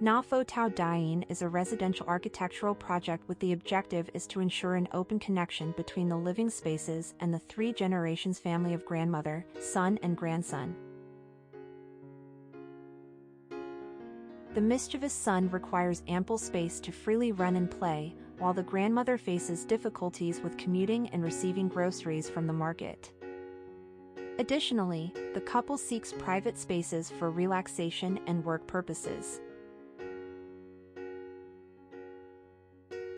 NHዓ Thao Dien is a residential architectural project with the objective is to ensure an open connection between the living spaces and the three generations family of grandmother, son and grandson. The mischievous son requires ample space to freely run and play, while the grandmother faces difficulties with commuting and receiving groceries from the market. Additionally, the couple seeks private spaces for relaxation and work purposes.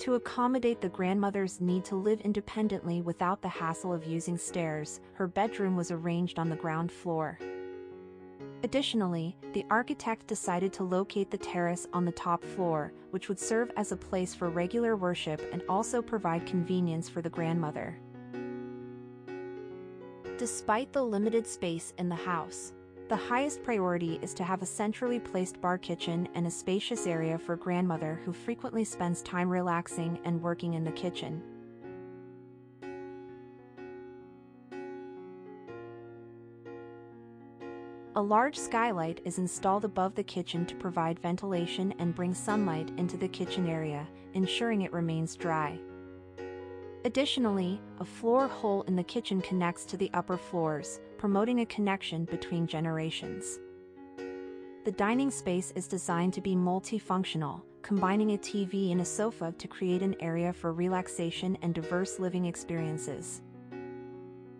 To accommodate the grandmother's need to live independently without the hassle of using stairs, her bedroom was arranged on the ground floor. Additionally, the architect decided to locate the terrace on the top floor, which would serve as a place for regular worship and also provide convenience for the grandmother. Despite the limited space in the house, the highest priority is to have a centrally placed bar kitchen and a spacious area for grandmother who frequently spends time relaxing and working in the kitchen. A large skylight is installed above the kitchen to provide ventilation and bring sunlight into the kitchen area, ensuring it remains dry. Additionally, a floor hole in the kitchen connects to the upper floors, promoting a connection between generations. The dining space is designed to be multifunctional, combining a TV and a sofa to create an area for relaxation and diverse living experiences.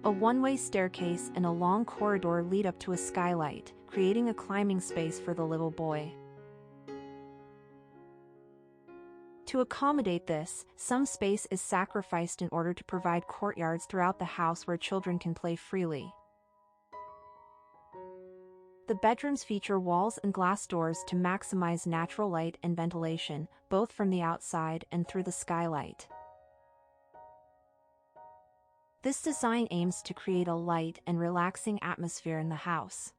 A one-way staircase and a long corridor lead up to a skylight, creating a climbing space for the little boy. To accommodate this, some space is sacrificed in order to provide courtyards throughout the house where children can play freely. The bedrooms feature walls and glass doors to maximize natural light and ventilation, both from the outside and through the skylight. This design aims to create a light and relaxing atmosphere in the house.